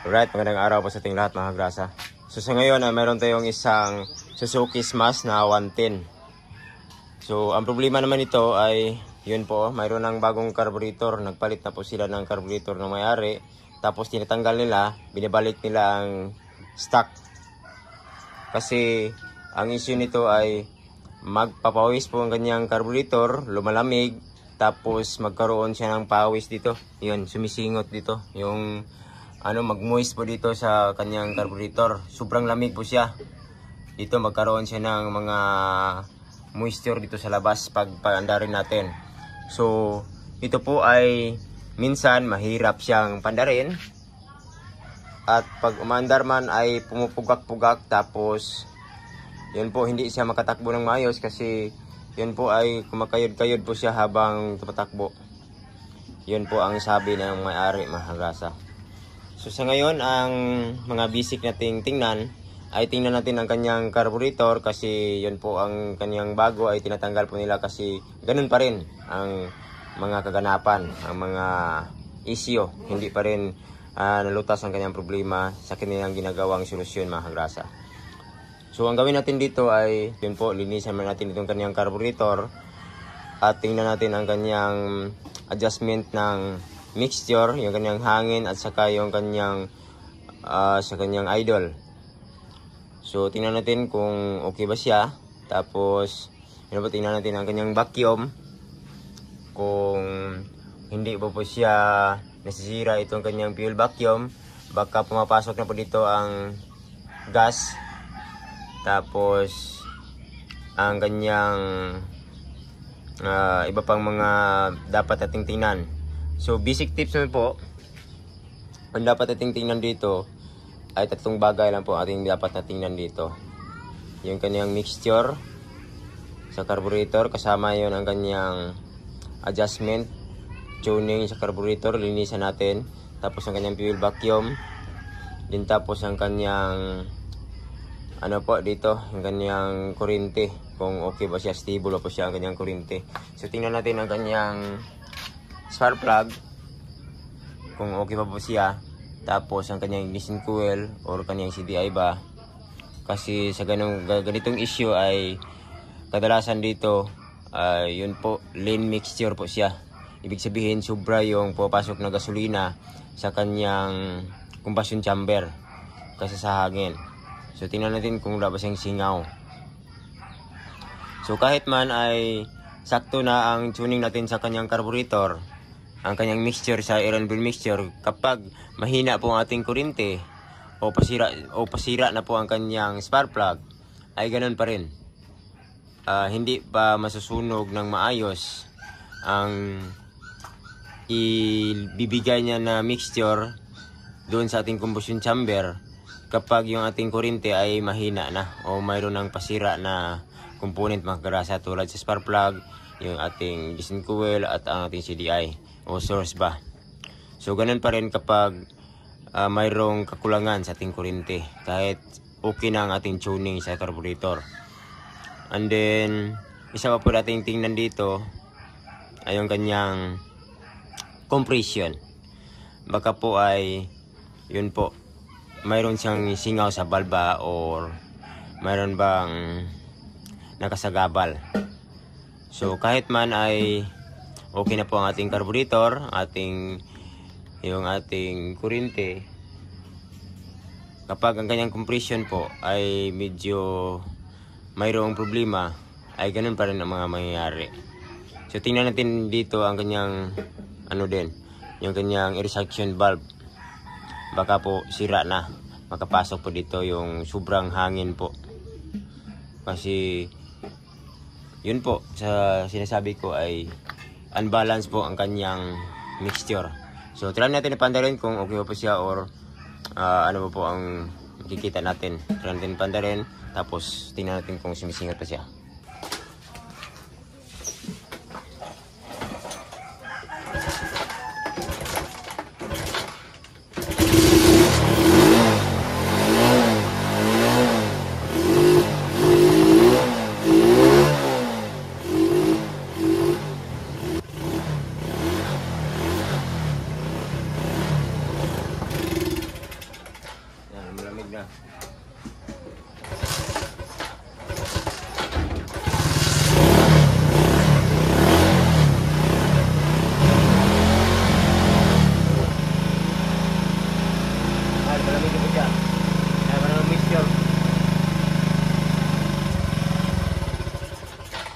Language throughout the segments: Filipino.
Alright, magandang araw po sa ating lahat mga grasa. So sa ngayon mayroon tayong isang Suzuki Smash na 110. So ang problema naman ito ay yun po, mayroon ng bagong carburetor. Nagpalit na po sila ng carburetor ng may-ari. Tapos tinatanggal nila, binibalik nila ang stock. Kasi ang issue nito ay magpapawis po ang kanyang carburetor, lumalamig. Tapos magkaroon siya ng pawis dito. Yun, sumisingot dito. Yung mag-moist po dito sa kanyang carburetor. Sobrang lamig po siya. Dito magkaroon siya ng mga moisture dito sa labas pag paandarin natin. So, ito po ay minsan mahirap siyang pandarin. At pag umandar man ay pumupugak-pugak. Tapos, yun po hindi siya makatakbo ng maayos kasi yun po ay kumakayod-kayod po siya habang tumatakbo. Yun po ang sabi ng may-ari mga grasa. So sa ngayon, ang mga basic nating tingnan ay tingnan natin ang kanyang carburetor kasi yun po ang kanyang bago ay tinatanggal po nila kasi ganun pa rin ang mga kaganapan, ang mga issue. Hindi pa rin nalutas ang kanyang problema sa kanilang ginagawang solusyon mga grasa. So ang gawin natin dito ay yun po, linisan natin itong kanyang carburetor at tingnan natin ang kanyang adjustment ng mixture, yung kanyang hangin at saka yung kanyang sa kanyang idle. So tingnan natin kung okay ba siya. Tapos tingnan natin ang kanyang vacuum. Kung hindi po siya nasisira itong kanyang fuel vacuum, baka pumapasok na po dito ang gas. Tapos ang kanyang iba pang mga dapat nating tingnan. So basic tips naman po, ang dapat nating tingnan dito ay tatlong bagay lang po ating dapat na tingnan dito. Yung kanyang mixture sa carburetor, kasama yon ang kanyang adjustment, tuning sa carburetor, linisan natin. Tapos ang kanyang fuel vacuum, din tapos ang kanyang dito, yung kanyang kuryente, kung okay ba siya, stable po siya ang kanyang kuryente. So tingnan natin ang kanyang spark plug, kung okay pa po siya. Tapos ang kanyang ignition coil or kanyang CDI ba, kasi sa ganitong issue ay kadalasan dito yun po, lean mixture po siya. Ibig sabihin sobra yung pupasok na gasolina sa kanyang combustion chamber kasi sa hangin. So tingnan natin kung wala ba siyang singaw. So kahit man ay sakto na ang tuning natin sa kanyang carburetor, ang kanyang mixture sa air and fuel mixture, kapag mahina po ang ating kuryente o pasira na po ang kanyang spark plug, ay ganun pa rin. Hindi pa masusunog ng maayos ang ibibigay niya na mixture doon sa ating combustion chamber kapag yung ating kuryente ay mahina na o mayroon ng pasira na component mga grasa tulad sa spark plug, yung ating ignition coil at ang ating CDI o source ba. So ganun pa rin kapag mayroong kakulangan sa ating kuryente kahit okay na ang ating tuning sa carburetor. And then isa pa po nating tingnan dito ay yung kanyang compression. Baka po ay yun po, mayroon siyang singaw sa balba or mayroon bang nakasagabal. So kahit man ay okay na po ang ating carburetor, yung ating kuryente, kapag ang kanyang compression po ay medyo mayroong problema, ay ganun pa rin ang mga mangyayari. So tingnan natin dito ang kanyang yung kanyang air suction valve. Baka po sira na, makapasok po dito yung sobrang hangin po. Kasi yun po sa sinasabi ko ay unbalance po ang kanyang mixture. So try natin ipandarin kung okay pa po siya or ano po ang makikita natin. Try natin ipandarin tapos tingnan natin kung sumisingat pa siya. na. Malamig ko siya. Kaya parang moisture.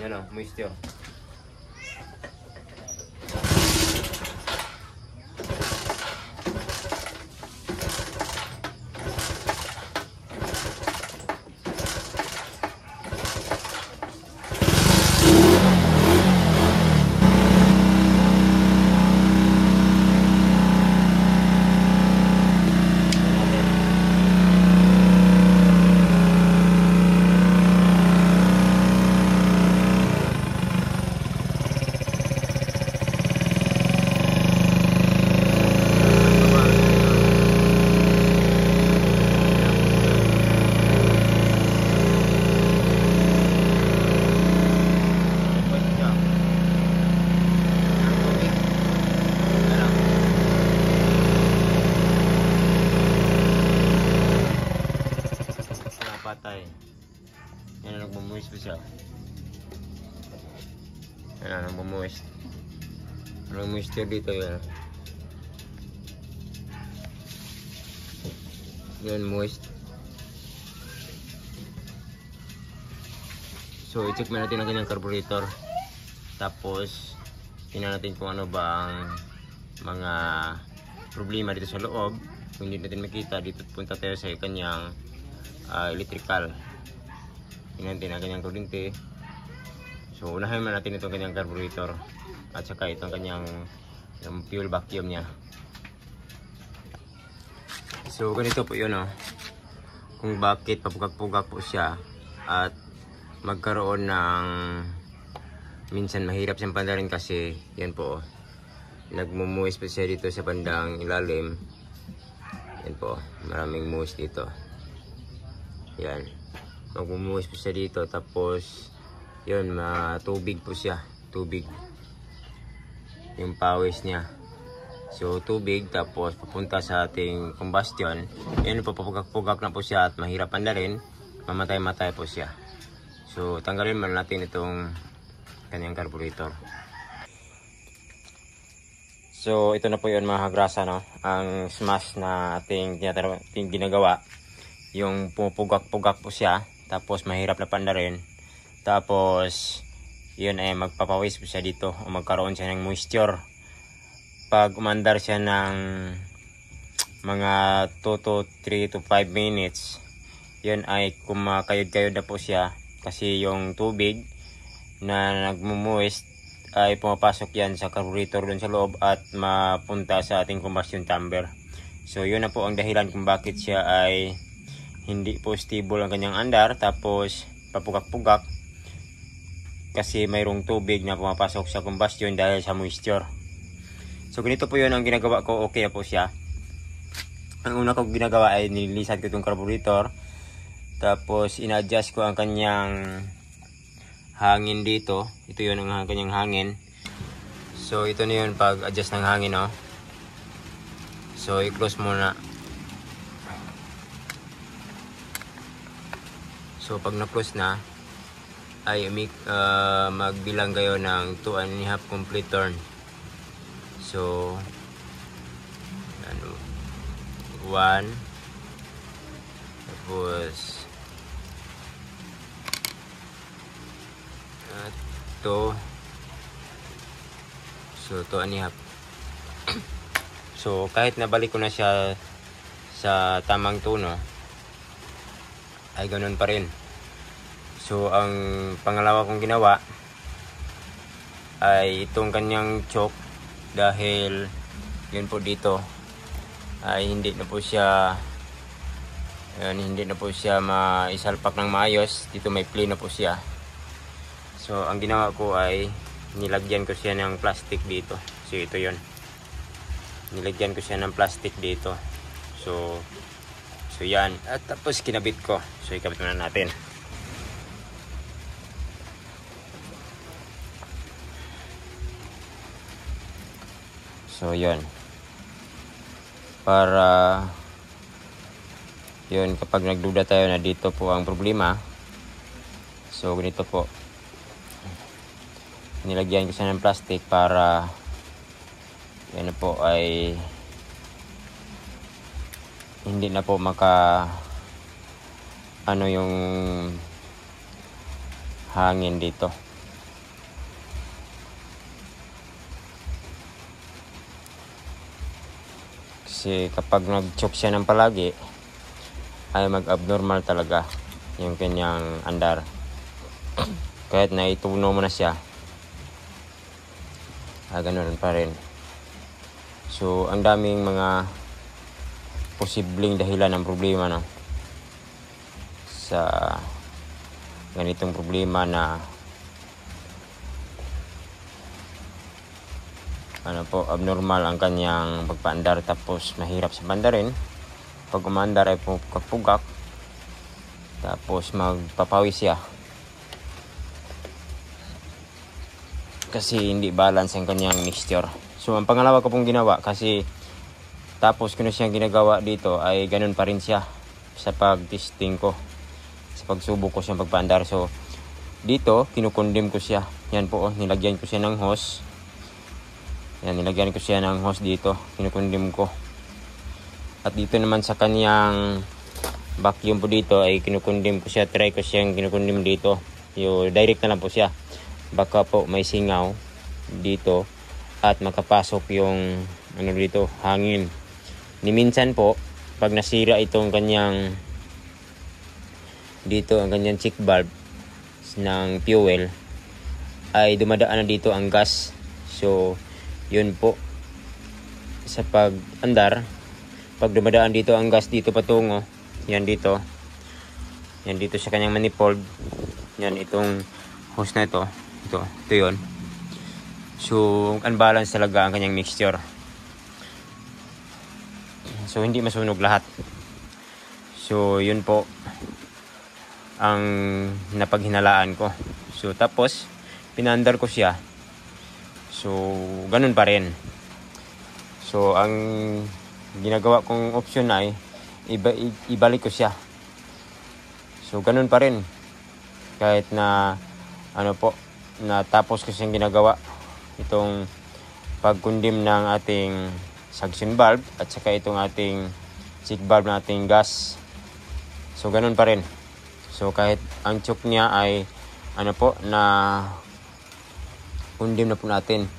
Yan o, moisture. Patay. Yan ang nagmumuwis pa siya. Yan ang nagmumuwis. Ang moisture dito yan. Yan moist. So i-check mo natin ang kanyang carburetor. Tapos tingnan natin kung ano ba ang mga problema dito sa loob. Kung hindi natin makita, dito punta tayo sa kanyang electrical. Tingnan natin ang kanyang kuryente. So unahin muna natin itong kanyang carburetor at saka itong kanyang fuel vacuum niya. So ganito po yun, kung bakit papugak-pugak po siya at magkaroon ng minsan mahirap siyang pandarin kasi yan po, nagmumuwis po siya dito sa bandang ilalim. Yan po, maraming muwis dito. Yan, magmumuwis po siya dito. Tapos yun, tubig po siya, tubig yung pawis niya. So tubig, tapos papunta sa ating combustion. Yan po, papugak-pugak na po siya at mahirap andarin, mamatay-matay po siya. So tanggalin muna natin itong kanyang carburetor. So ito na po yun mga kagrasa, ang smash na ating ginagawa. Yung pumupugak-pugak po siya, tapos mahirap na pandarin. Tapos yun ay magpapawis po siya dito o magkaroon siya ng moisture. Pag umandar siya ng mga 2 to 3 to 5 minutes, yun ay kumakayod-kayod na po siya. Kasi yung tubig na nagmumuwis ay pumapasok yan sa carburetor dun sa loob at mapunta sa ating combustion chamber. So yun na po ang dahilan kung bakit siya ay hindi po stable ang kanyang andar, tapos papugak-pugak kasi mayroong tubig na pumapasok sa combustion dahil sa moisture. So ganito po yun ang ginagawa ko. Okay na po siya. Ang una kong ginagawa ay nililisad ko itong carburetor, tapos ina-adjust ko ang kanyang hangin dito. Ito yun ang kanyang hangin. So ito na yun pag adjust ng hangin, So i-close muna. So pag na-close na ay magbilang kayo ng 2.5 complete turn. So 1, tapos 2, so 2.5. So kahit nabalik ko na siya sa tamang tono, ay ganun pa rin. So ang pangalawa kong ginawa ay itong kanyang choke, dahil yun po dito ay hindi na po siya maisalpak ng maayos. Dito may play na po siya. So ang ginawa ko ay nilagyan ko siya ng plastic dito. So ito yun, nilagyan ko siya ng plastic dito. So yan, at tapos kinabit ko. So ikabit muna natin. So yun, para Yun, kapag nagduda tayo na dito po ang problema, so ganito po, nilagyan ko siya ng plastic para yan po ay hindi na po yung hangin dito. Kasi kapag nag-choke siya ng palagi ay mag-abnormal talaga yung kanyang andar. Kahit na ituno mo na siya, ganoon pa rin. So ang daming mga posibleng dahilan ng problema, no, sa ganitong problema na abnormal ang kanyang pagpaandar, tapos mahirap sa bandarin. Pag umandar ay pugak-pugak, tapos magpapawis siya kasi hindi balance ang kanyang mixture. So ang pangalawa ko pong ginawa, kasi tapos ko na siyang ginagawa dito, ay ganun pa rin siya sa pag-testing ko, sa pagsubok ko siyang pagpaandar. So dito kinukondim ko siya. Yan po, nilagyan ko siya ng hose. Yan, nilagyan ko siya ng hose dito, kinukondim ko. At dito naman sa kanyang vacuum po dito ay kinukondim ko siya, try ko siyang kinukondim dito. Direct na lang po siya. Baka po may singaw dito at makapasok yung dito, hangin. Ni minsan po, pag nasira itong kanyang dito, ang kanyang check valve ng fuel, ay dumadaan na dito ang gas. So yun po, sa pag-andar, pag dumadaan dito ang gas dito patungo, yan dito sa kanyang manifold, yan itong hose na ito yun. So unbalance talaga ang kanyang mixture, so hindi masunog lahat. So yun po ang napaghinalaan ko. So tapos pinandar ko siya. So ganun pa rin. So ang ginagawa kong option ay ibalik ko siya. So ganun pa rin, kahit na natapos ko siyang ginagawa, itong pagkundim ng ating suction valve at saka itong ating check valve na ating gas. So ganun pa rin. So kahit ang choke niya ay na kundim na po natin,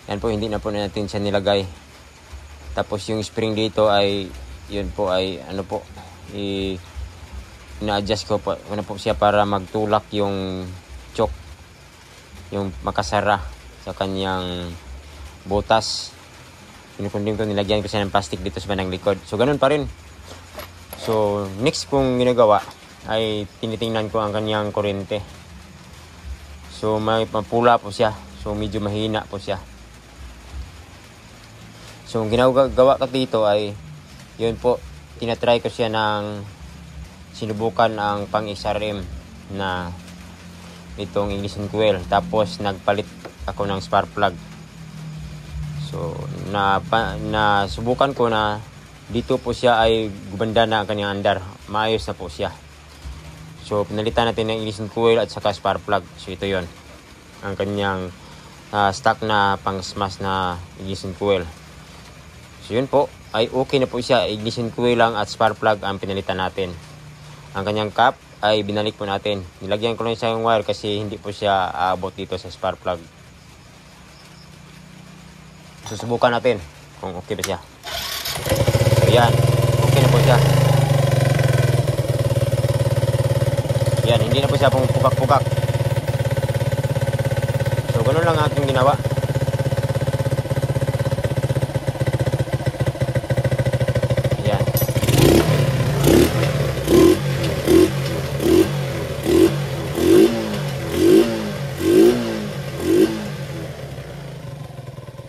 yan po, hindi na po natin siya nilagay. Tapos yung spring dito ay yun po ay ina-adjust ko po siya para magtulak yung choke, yung makasara sa kanyang butas. Kinukundim ko, nilagyan ko siya ng plastic dito sa bandang likod. So ganun pa rin. So next kong ginagawa ay tinitingnan ko ang kanyang kuryente. So may mapula po siya. So medyo mahina po siya. So ang ginagawa ko dito ay yun po, tinatry ko siya ng sinubukan ang pang XRM na itong ignition coil. Tapos nagpalit ako ng spark plug. So nasubukan ko na dito po siya ay gumanda na ang kanyang andar. Maayos na po siya. So pinalitan natin ng ignition coil at saka spark plug. So ito yon ang kanyang stock na pang smash na ignition coil. So yun po, ay okay na po siya. Ignition coil lang at spark plug ang pinalitan natin. Ang kanyang cap ay binalik po natin. Nilagyan ko lang siya yung wire kasi hindi po siya aabot dito sa spark plug. Susubukan natin kung okay ba siya. So yan, okay na po siya. Yan, hindi na po siya pupukak-pukak. So ganun lang aking ginawa. Yan.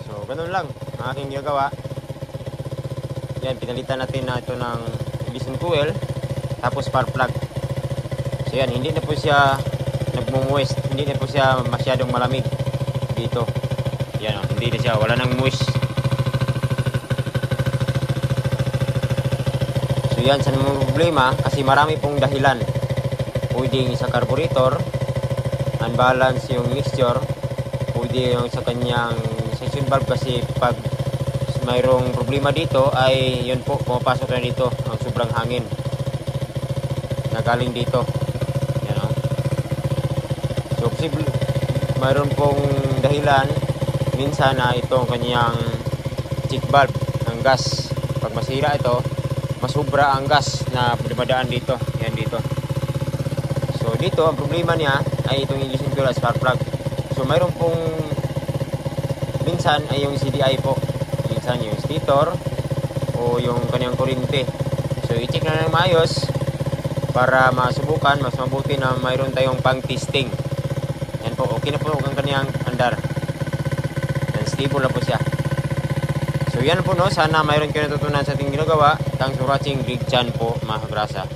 So ganun lang ang aking ginagawa. Yan, pinalitan natin na ito ng ignition coil tapos spark plug. So yan, hindi na po siya nagmo-moist, hindi na po siya masyadong malamig dito. Yan, hindi na siya, wala nang moist. So yan sa problema kasi marami pong dahilan. Pwedeng sa carburetor, unbalance yung mixture, pwede yung sa kanyang section valve kasi pag mayroong problema dito ay yun po, pumapasok na dito ang sobrang hangin na galing dito. Yan o. So posible mayroon pong dahilan minsan na itong kanyang check valve ng gas. Pag masira ito, masubra ang gas na dumadaan dito. Yan dito. So dito ang problema niya ay itong ignition coil at spark plug. So mayroon pong minsan ay yung CDI po, minsan yung stator o yung kanyang kuryente. So i-check na ng maayos para masubukan, mas mabuti na mayroon tayong pang testing. Yan po, okay na po ang kanyang andar. Yan, stable na po siya. So yan po no, sana mayroon kayo natutunan sa ating ginagawa. Thanks for watching, Big Chan po mga kagrasa.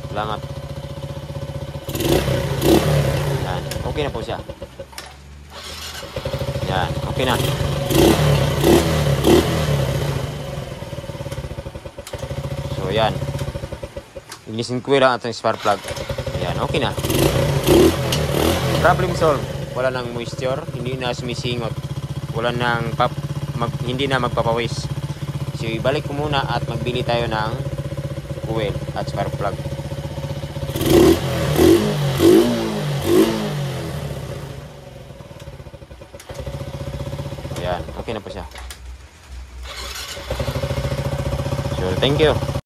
Salamat. Yan, okay na po siya. Yan, okay na. So yan, ignition coil ang ating spark plug. Ayan, okay na. Problem solved. Wala nang moisture, hindi na sumisingot. Wala nang hindi na magpapawis. So ibalik ko muna at magbili tayo ng coil at spark plug. Ayan, okay na po siya. So thank you.